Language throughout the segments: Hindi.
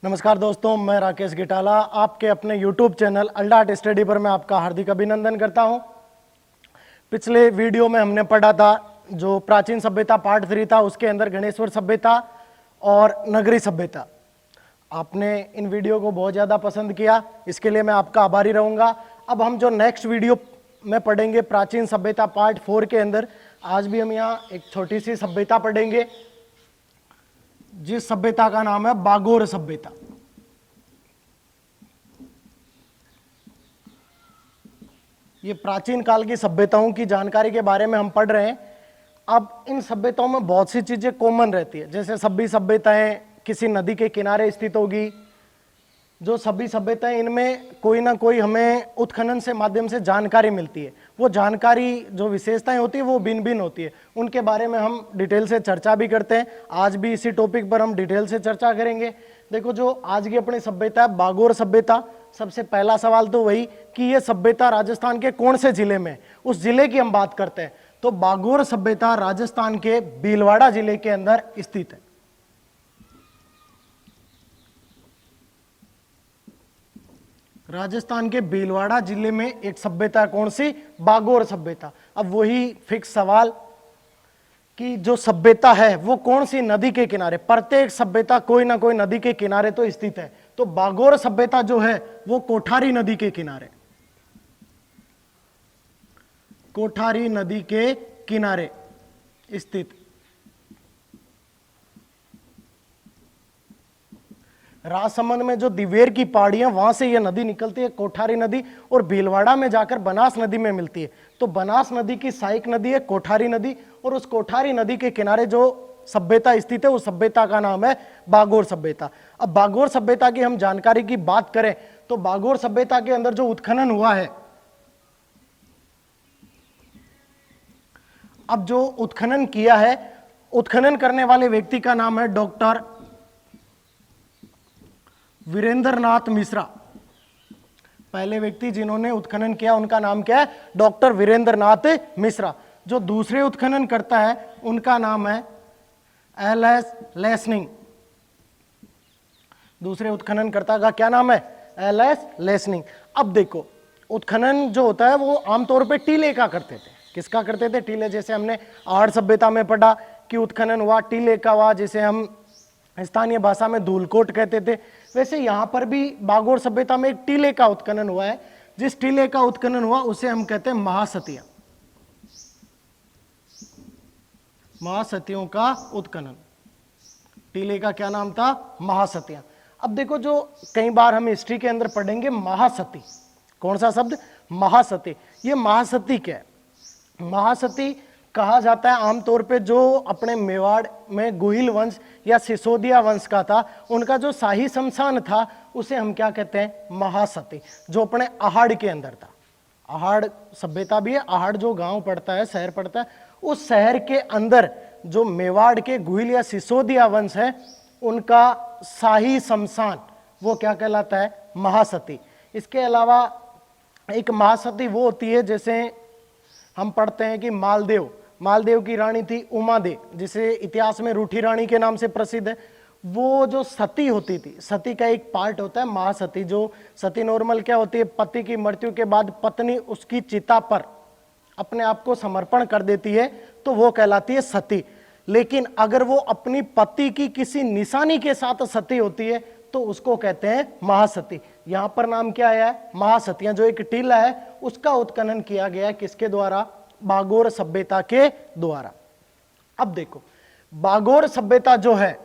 नमस्कार दोस्तों, मैं राकेश गिटाला आपके अपने YouTube चैनल अल्डाट स्टडी पर मैं आपका हार्दिक अभिनंदन करता हूं। पिछले वीडियो में हमने पढ़ा था जो प्राचीन सभ्यता पार्ट 3 था, उसके अंदर गणेश्वर सभ्यता और नगरी सभ्यता। आपने इन वीडियो को बहुत ज़्यादा पसंद किया, इसके लिए मैं आपका आभारी रहूँगा। अब हम जो नेक्स्ट वीडियो में पढ़ेंगे प्राचीन सभ्यता पार्ट 4 के अंदर, आज भी हम यहाँ एक छोटी सी सभ्यता पढ़ेंगे जिस सभ्यता का नाम है बागोर सभ्यता। ये प्राचीन काल की सभ्यताओं की जानकारी के बारे में हम पढ़ रहे हैं। अब इन सभ्यताओं में बहुत सी चीजें कॉमन रहती है, जैसे सभी सभ्यताएं किसी नदी के किनारे स्थित होगी। जो सभी सभ्यताएं, इनमें कोई ना कोई हमें उत्खनन से माध्यम से जानकारी मिलती है। वो जानकारी जो विशेषताएं होती है वो भिन्न भिन्न होती है, उनके बारे में हम डिटेल से चर्चा भी करते हैं। आज भी इसी टॉपिक पर हम डिटेल से चर्चा करेंगे। देखो, जो आज की अपनी सभ्यता है बागोर सभ्यता, सबसे पहला सवाल तो वही कि ये सभ्यता राजस्थान के कौन से जिले में, उस जिले की हम बात करते हैं। तो बागोर सभ्यता राजस्थान के भीलवाड़ा जिले के अंदर स्थित है। राजस्थान के भीलवाड़ा जिले में एक सभ्यता कौन सी? बागोर सभ्यता। अब वही फिक्स सवाल कि जो सभ्यता है वो कौन सी नदी के किनारे? प्रत्येक सभ्यता कोई ना कोई नदी के किनारे तो स्थित है। तो बागोर सभ्यता जो है वो कोठारी नदी के किनारे, कोठारी नदी के किनारे स्थित। राजसमंद में जो दिवेर की पहाड़ियां, वहां से यह नदी निकलती है, कोठारी नदी, और भीलवाड़ा में जाकर बनास नदी में मिलती है। तो बनास नदी की सहायक नदी है कोठारी नदी, और उस कोठारी नदी के किनारे जो सभ्यता स्थित है उस सभ्यता का नाम है बागोर सभ्यता। अब बागोर सभ्यता की हम जानकारी की बात करें तो बागोर सभ्यता के अंदर जो उत्खनन हुआ है, अब जो उत्खनन किया है, उत्खनन करने वाले व्यक्ति का नाम है डॉक्टर वीरेंद्र नाथ मिश्रा। पहले व्यक्ति जिन्होंने उत्खनन किया उनका नाम क्या है? डॉक्टर वीरेंद्र नाथ मिश्रा। जो दूसरे उत्खनन करता है उनका नाम है एल.एस. लेसनिंग। दूसरे उत्खननकर्ता का क्या नाम है? एल.एस. लेसनिंग। अब देखो, उत्खनन जो होता है वो आमतौर पे टीले का करते थे। किसका करते थे? टीले। जैसे हमने आहड़ सभ्यता में पढ़ा कि उत्खनन हुआ टीले का हुआ, जिसे हम स्थानीय भाषा में धूलकोट कहते थे। वैसे यहां पर भी बागोर सभ्यता में एक टीले का उत्खनन हुआ है। जिस टीले का उत्खनन हुआ उसे हम कहते हैं महासतिया। महासतियों का उत्खनन। टीले का क्या नाम था? महासतिया। अब देखो, जो कई बार हम हिस्ट्री के अंदर पढ़ेंगे महासती। कौन सा शब्द? महासती। ये महासती क्या है? महासती कहा जाता है आमतौर पे जो अपने मेवाड़ में गुहिल वंश या सिसोदिया वंश का था, उनका जो शाही शमशान था उसे हम क्या कहते हैं? महासती। जो अपने आहड़ के अंदर था। आहड़ सभ्यता भी है। आहड़ जो गांव पड़ता है, शहर पड़ता है, उस शहर के अंदर जो मेवाड़ के गुहिल या सिसोदिया वंश है उनका शाही शमशान, वो क्या कहलाता है? महासती। इसके अलावा एक महासती वो होती है, जैसे हम पढ़ते हैं कि मालदेव की रानी थी उमादे, जिसे इतिहास में रूठी रानी के नाम से प्रसिद्ध है। वो जो सती होती थी, सती का एक पार्ट होता है महासती। जो सती नॉर्मल क्या होती है? पति की मृत्यु के बाद पत्नी उसकी चिता पर अपने आप को समर्पण कर देती है तो वो कहलाती है सती। लेकिन अगर वो अपनी पति की किसी निशानी के साथ सती होती है तो उसको कहते हैं महासती। यहां पर नाम क्या आया है? महासतियां। जो एक टीला है उसका उत्खनन किया गया है, किसके द्वारा? बागोर सभ्यता के द्वारा। अब देखो, बागोर सभ्यता जो है,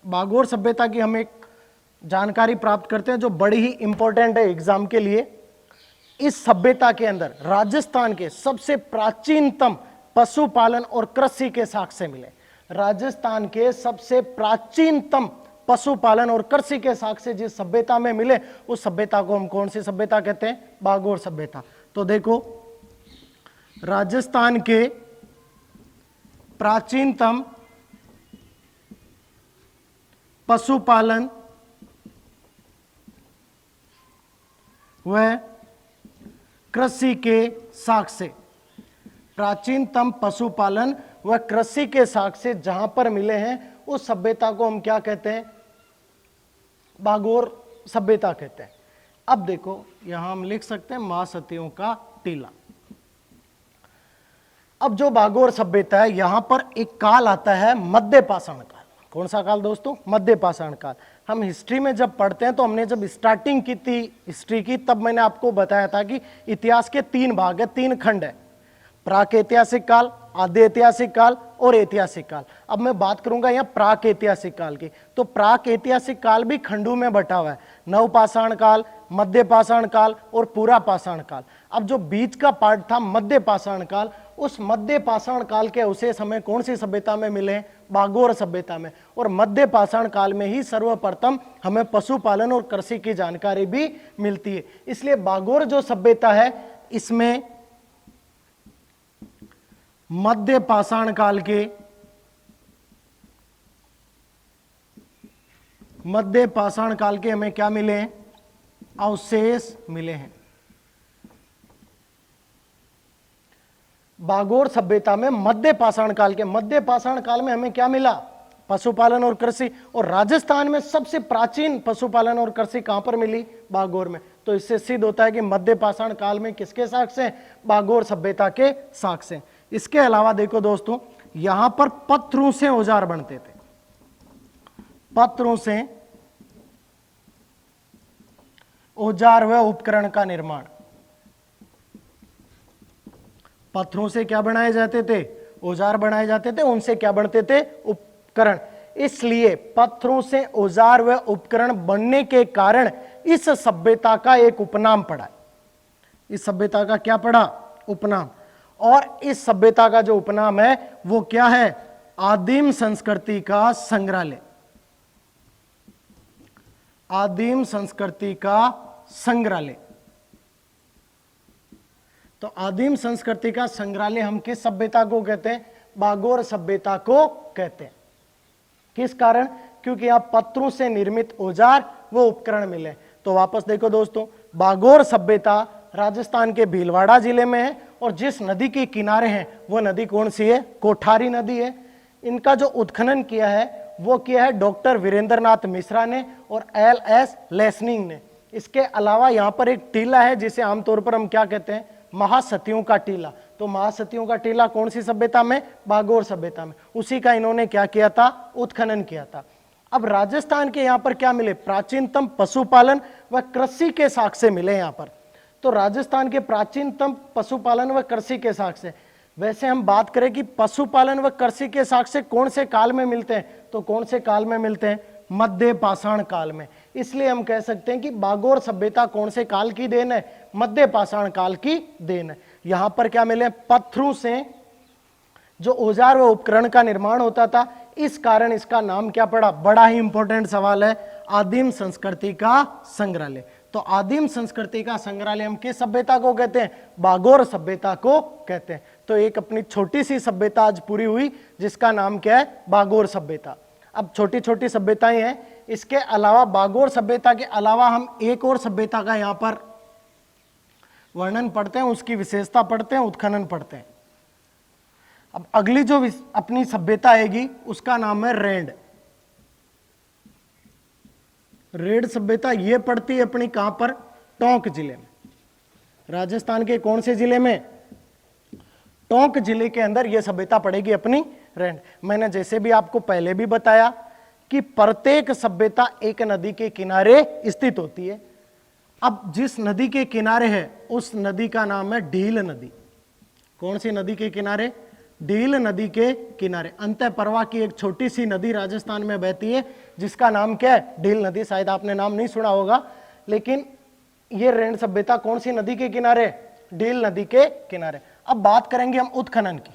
बागोर सभ्यता की हम एक जानकारी प्राप्त करते हैं जो बड़ी ही इंपॉर्टेंट है एग्जाम के लिए। इस सभ्यता के अंदर राजस्थान के सबसे प्राचीनतम पशुपालन और कृषि के साक्ष्य मिले। राजस्थान के सबसे प्राचीनतम पशुपालन और कृषि के साक्ष्य जिस सभ्यता में मिले उस सभ्यता को हम कौन सी सभ्यता कहते हैं? बागोर सभ्यता। तो देखो, राजस्थान के प्राचीनतम पशुपालन व कृषि के साक्ष्य, प्राचीनतम पशुपालन व कृषि के साक्ष्य जहां पर मिले हैं उस सभ्यता को हम क्या कहते हैं? बागोर सभ्यता कहते हैं। अब देखो यहां हम लिख सकते हैं महासतियों का टीला। अब जो बागोर सभ्यता है यहां पर एक काल आता है मध्य पाषाण काल। कौन सा काल दोस्तों? मध्य पाषाण काल। हम हिस्ट्री में जब पढ़ते हैं तो हमने जब स्टार्टिंग की थी हिस्ट्री की, तब मैंने आपको बताया था कि इतिहास के 3 भाग है, 3 खंड है, प्राक ऐतिहासिक काल, आद्य ऐतिहासिक काल और ऐतिहासिक काल। अब मैं बात करूंगा यहाँ प्राक ऐतिहासिक काल की। तो प्राक ऐतिहासिक काल भी खंडों में बटा हुआ है, नवपाषाण काल, मध्य पाषाण काल और पूरा पाषाण काल। अब जो बीच का पार्ट था मध्य पाषाण काल, उस मध्य पाषाण काल के अवशेष हमें कौन सी सभ्यता में मिले? बागोर सभ्यता में। और मध्य पाषाण काल में ही सर्वप्रथम हमें पशुपालन और कृषि की जानकारी भी मिलती है। इसलिए बागोर जो सभ्यता है इसमें मध्य पाषाण काल के हमें क्या मिले हैं? अवशेष मिले हैं। बागोर सभ्यता में मध्य पाषाण काल में हमें क्या मिला? पशुपालन और कृषि। और राजस्थान में सबसे प्राचीन पशुपालन और कृषि कहां पर मिली? बागोर में। तो इससे सिद्ध होता है कि मध्य पाषाण काल में किसके साक्ष्य हैं? बागोर सभ्यता के साक्ष्य हैं। इसके अलावा देखो दोस्तों, यहां पर पत्थरों से औजार बनते थे, पत्थरों से औजार व उपकरण का निर्माण। पत्थरों से क्या बनाए जाते थे? औजार बनाए जाते थे। उनसे क्या बनते थे? उपकरण। इसलिए पत्थरों से औजार व उपकरण बनने के कारण इस सभ्यता का एक उपनाम पड़ा। इस सभ्यता का क्या पड़ा? उपनाम। और इस सभ्यता का जो उपनाम है वो क्या है? आदिम संस्कृति का संग्रहालय। आदिम संस्कृति का संग्रहालय। तो आदिम संस्कृति का संग्रहालय हम किस सभ्यता को कहते हैं? बागोर सभ्यता को कहते हैं। किस कारण? क्योंकि यहां पत्थरों से निर्मित औजार व उपकरण मिले। तो वापस देखो दोस्तों, बागोर सभ्यता राजस्थान के भीलवाड़ा जिले में है और जिस नदी के किनारे हैं वो नदी कौन सी है? कोठारी नदी है। इनका जो उत्खनन किया है वो किया है डॉक्टर वीरेंद्रनाथ मिश्रा ने और LS लेसनिंग ने। इसके अलावा यहाँ पर एक टीला है जिसे आमतौर पर हम क्या कहते हैं? महासतियों का टीला। तो महासतियों का टीला कौन सी सभ्यता में? बागोर सभ्यता में। उसी का इन्होंने क्या किया था? उत्खनन किया था। अब राजस्थान के यहाँ पर क्या मिले? प्राचीनतम पशुपालन व कृषि के साक्ष्य मिले यहाँ पर। तो राजस्थान के प्राचीनतम पशुपालन व कृषि के साक्ष्य। वैसे हम बात करें कि पशुपालन व कृषि के साक्ष्य कौन से काल में मिलते हैं, तो कौन से काल में मिलते हैं? मध्य पाषाण काल में। इसलिए हम कह सकते हैं कि बागोर सभ्यता कौन से काल की देन है? मध्य पाषाण काल की देन है। यहां पर क्या मिले? पत्थरों से जो औजार व उपकरण का निर्माण होता था, इस कारण इसका नाम क्या पड़ा? बड़ा ही इंपॉर्टेंट सवाल है, आदिम संस्कृति का संग्रहालय। तो आदिम संस्कृति का संग्रहालय हम किस सभ्यता को कहते हैं? बागोर सभ्यता को कहते हैं। तो एक अपनी छोटी सी सभ्यता आज पूरी हुई जिसका नाम क्या है? बागोर सभ्यता। अब छोटी छोटी सभ्यताएं हैं। इसके अलावा बागोर सभ्यता के अलावा हम एक और सभ्यता का यहां पर वर्णन पढ़ते हैं, उसकी विशेषता पढ़ते हैं, उत्खनन पढ़ते हैं। अब अगली जो अपनी सभ्यता आएगी उसका नाम है रेंड। रेड सभ्यता ये पड़ती है अपनी कहां पर? टोंक जिले में। राजस्थान के कौन से जिले में? टोंक जिले के अंदर यह सभ्यता पड़ेगी अपनी रेंड। मैंने जैसे भी आपको पहले भी बताया कि प्रत्येक सभ्यता एक नदी के किनारे स्थित होती है। अब जिस नदी के किनारे है उस नदी का नाम है ढील नदी। कौन सी नदी के किनारे? ढील नदी के किनारे। अंतःप्रवाह की एक छोटी सी नदी राजस्थान में बहती है जिसका नाम क्या है? ढील नदी। शायद आपने नाम नहीं सुना होगा, लेकिन ये रेंड सभ्यता कौन सी नदी के किनारे? ढील नदी के किनारे। अब बात करेंगे हम उत्खनन की।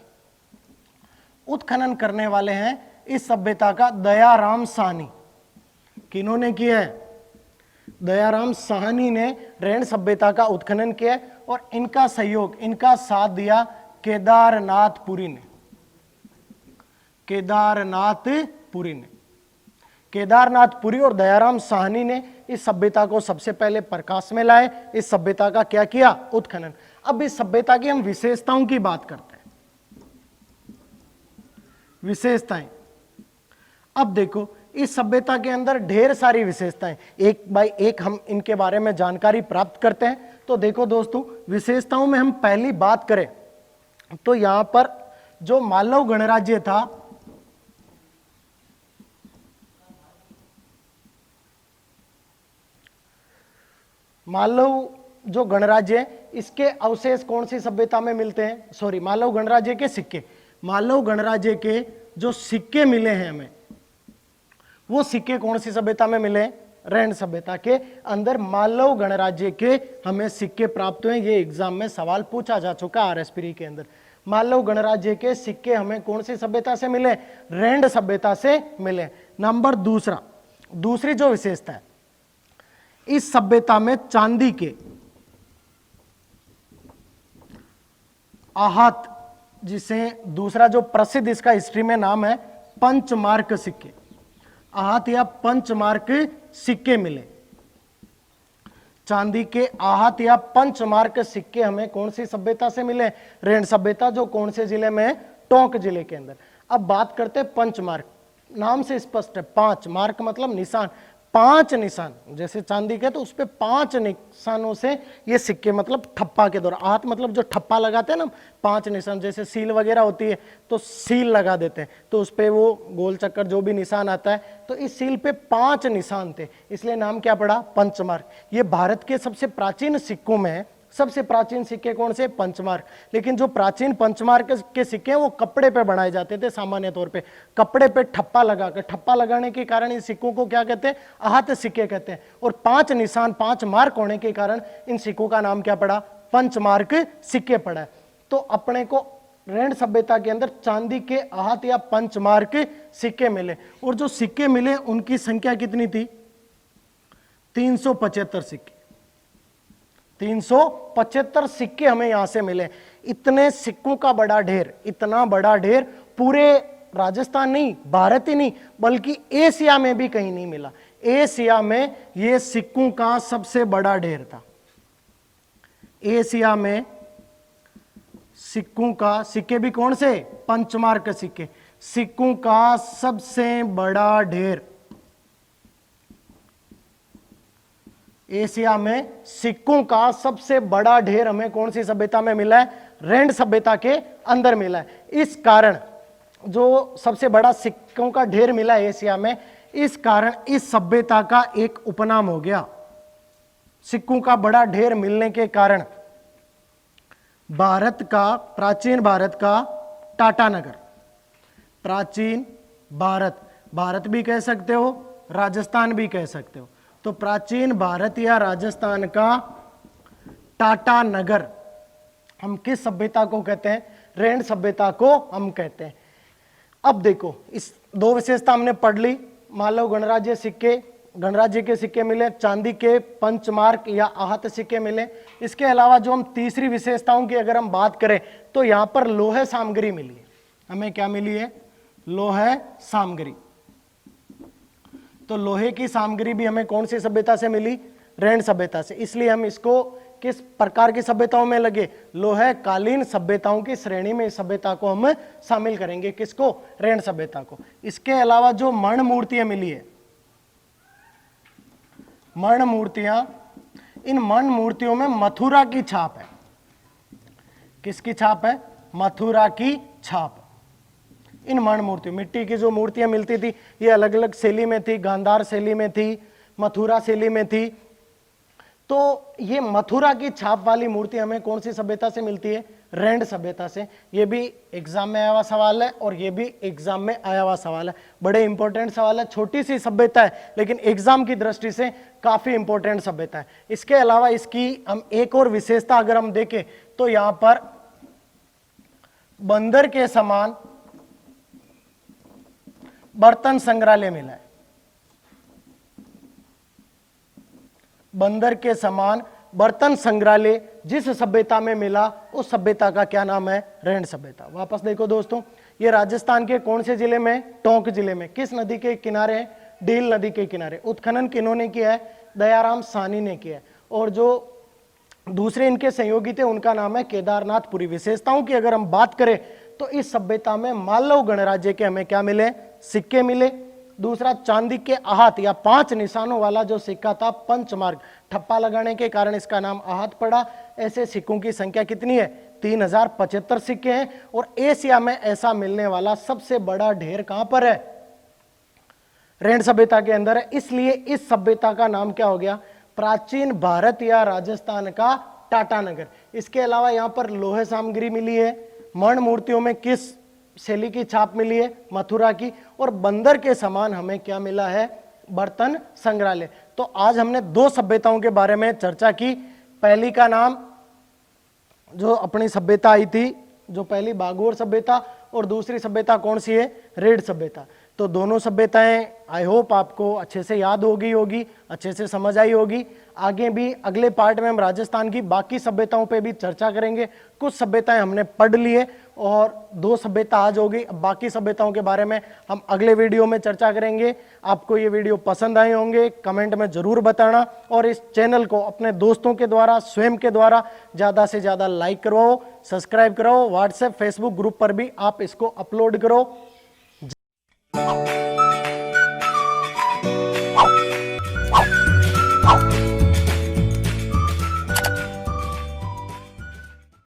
उत्खनन करने वाले हैं इस सभ्यता का दयाराम साहनी। किन्होंने किया है? दयाराम साहनी ने रेंड सभ्यता का उत्खनन किया और इनका सहयोग, इनका साथ दिया केदारनाथपुरी ने। केदारनाथपुरी ने, केदारनाथपुरी और दयाराम साहनी ने इस सभ्यता को सबसे पहले प्रकाश में लाए। इस सभ्यता का क्या किया? उत्खनन। अब इस सभ्यता की हम विशेषताओं की बात करते हैं। विशेषताएं। अब देखो इस सभ्यता के अंदर ढेर सारी विशेषताएं, एक बाय एक हम इनके बारे में जानकारी प्राप्त करते हैं। तो देखो दोस्तों, विशेषताओं में हम पहली बात करें तो यहां पर जो मालव गणराज्य था, मालव जो गणराज्य है, इसके अवशेष कौन सी सभ्यता में मिलते हैं? सॉरी, मालव गणराज्य के सिक्के, मालव गणराज्य के जो सिक्के मिले हैं हमें, वो सिक्के कौन सी सभ्यता में मिले? रैंड सभ्यता के अंदर मालव गणराज्य के हमें सिक्के प्राप्त हुए। ये एग्जाम में सवाल पूछा जा चुका आरएसपी के अंदर। मालव गणराज्य के सिक्के हमें कौन सी सभ्यता से मिले? रैंड सभ्यता से मिले। नंबर दूसरी जो विशेषता है, इस सभ्यता में चांदी के आहत, जिसे दूसरा जो प्रसिद्ध इसका हिस्ट्री में नाम है पंचमार्क सिक्के, आहत या पंचमार्क सिक्के मिले। चांदी के आहत या पंचमार्क सिक्के हमें कौन सी सभ्यता से मिले? रैंड सभ्यता, जो कौन से जिले में है? टोंक जिले के अंदर। अब बात करते हैं पंचमार्क, नाम से स्पष्ट है, पांच मार्क मतलब निशान, पांच निशान, जैसे चांदी के तो उस पे पांच निशानों से ये सिक्के, मतलब ठप्पा के द्वारा, आहत मतलब जो ठप्पा लगाते हैं ना, पांच निशान, जैसे सील वगैरह होती है तो सील लगा देते हैं, तो उस पे वो गोल चक्कर जो भी निशान आता है, तो इस सील पे पांच निशान थे, इसलिए नाम क्या पड़ा? पंचमार्क। ये भारत के सबसे प्राचीन सिक्कों में है। सबसे प्राचीन सिक्के कौन से? पंचमार्क। लेकिन जो प्राचीन पंचमार्क के सिक्के हैं वो कपड़े पे बनाए जाते थे, सामान्य तौर पे कपड़े पे ठप्पा लगाकर, ठप्पा लगाने के कारण इन सिक्कों को क्या कहते हैं? आहत सिक्के कहते हैं। और पांच निशान, पांच मार्क होने के कारण इन सिक्कों का नाम क्या पड़ा? पंचमार्क सिक्के पड़ा है। तो अपने को रैंड सभ्यता के अंदर चांदी के आहत या पंचमार्क सिक्के मिले, और जो सिक्के मिले उनकी संख्या कितनी थी? 375 सिक्के। 375 सिक्के हमें यहां से मिले। इतने सिक्कों का बड़ा ढेर, इतना बड़ा ढेर पूरे राजस्थान नहीं, भारत ही नहीं, बल्कि एशिया में भी कहीं नहीं मिला। एशिया में ये सिक्कों का सबसे बड़ा ढेर था। एशिया में सिक्कों का, सिक्के भी कौन से? पंचमार्क सिक्के, सिक्कों का सबसे बड़ा ढेर एशिया में, सिक्कों का सबसे बड़ा ढेर हमें कौन सी सभ्यता में मिला है? रैंड सभ्यता के अंदर मिला है। इस कारण जो सबसे बड़ा सिक्कों का ढेर मिला है एशिया में, इस कारण इस सभ्यता का एक उपनाम हो गया। सिक्कों का बड़ा ढेर मिलने के कारण भारत का, प्राचीन भारत का टाटानगर, प्राचीन भारत, भारत भी कह सकते हो, राजस्थान भी कह सकते हो, तो प्राचीन भारत या राजस्थान का टाटानगर हम किस सभ्यता को कहते हैं? रैंड सभ्यता को हम कहते हैं। अब देखो, इस दो विशेषता हमने पढ़ ली, मालव गणराज्य सिक्के, गणराज्य के सिक्के मिले, चांदी के पंचमार्क या आहत सिक्के मिले। इसके अलावा जो हम तीसरी विशेषताओं की अगर हम बात करें तो यहां पर लोहे सामग्री मिली है। हमें क्या मिली है? लोहे सामग्री। तो लोहे की सामग्री भी हमें कौन सी सभ्यता से मिली? रैंड सभ्यता से। इसलिए हम इसको किस प्रकार की सभ्यताओं में लगे? लोहे कालीन सभ्यताओं की श्रेणी में इस सभ्यता को हम शामिल करेंगे। किसको? रैंड सभ्यता को। इसके अलावा जो मर्ण मूर्तियां मिली है, मर्ण मूर्तियां, इन मर्ण मूर्तियों में मथुरा की छाप है। किसकी छाप है? मथुरा की छाप। इन मर्ण मूर्तियों, मिट्टी की जो मूर्तियां मिलती थी ये अलग अलग शैली में थी, गांधार शैली में थी, मथुरा शैली में थी। तो ये मथुरा की छाप वाली मूर्ति हमें कौन सी सभ्यता से मिलती है? रैंड सभ्यता से। ये भी एग्जाम में आया हुआ सवाल है और ये भी एग्जाम में आया हुआ सवाल है। बड़े इंपॉर्टेंट सवाल है। छोटी सी सभ्यता है लेकिन एग्जाम की दृष्टि से काफी इंपॉर्टेंट सभ्यता है। इसके अलावा इसकी हम एक और विशेषता अगर हम देखें तो यहां पर बंदर के समान बर्तन संग्रहालय मिला है। बंदर के समान बर्तन संग्रहालय जिस सभ्यता में मिला उस सभ्यता का क्या नाम है? रैंड सभ्यता। वापस देखो दोस्तों, ये राजस्थान के कौन से जिले में? टोंक जिले में। किस नदी के किनारे है? डील नदी के किनारे। उत्खनन किन्होंने किया है? दयाराम साहनी ने किया है। और जो दूसरे इनके सहयोगी थे उनका नाम है केदारनाथपुरी। विशेषताओं की अगर हम बात करें तो इस सभ्यता में मालव गणराज्य के हमें क्या मिले? सिक्के मिले। दूसरा चांदी के आहत या 5 निशानों वाला जो सिक्का था पंचमार्क, ठप्पा लगाने के कारण इसका नाम आहत पड़ा। ऐसे सिक्कों की संख्या कितनी है? 3075 सिक्के हैं। और एशिया में ऐसा मिलने वाला सबसे बड़ा ढेर कहां पर है? रेंड सभ्यता के अंदर है। इसलिए इस सभ्यता का नाम क्या हो गया? प्राचीन भारत या राजस्थान का टाटानगर। इसके अलावा यहां पर लोहे सामग्री मिली है। मर्ण मूर्तियों में किस शैली की छाप मिली है? मथुरा की। और बंदर के समान हमें क्या मिला है? बर्तन संग्रहालय। तो आज हमने 2 सभ्यताओं के बारे में चर्चा की। पहली का नाम जो अपनी सभ्यता आई थी, जो पहली बागोर सभ्यता, और दूसरी सभ्यता कौन सी है? रेड सभ्यता। तो दोनों सभ्यताएं आई होप आपको अच्छे से याद होगी, अच्छे से समझ आई होगी। आगे भी अगले पार्ट में हम राजस्थान की बाकी सभ्यताओं पे भी चर्चा करेंगे। कुछ सभ्यताएं हमने पढ़ ली है और 2 सभ्यता आज होगी। अब बाकी सभ्यताओं के बारे में हम अगले वीडियो में चर्चा करेंगे। आपको ये वीडियो पसंद आए होंगे, कमेंट में जरूर बताना। और इस चैनल को अपने दोस्तों के द्वारा, स्वयं के द्वारा ज़्यादा से ज़्यादा लाइक करवाओ, सब्सक्राइब कराओ। व्हाट्सएप, फेसबुक ग्रुप पर भी आप इसको अपलोड करो।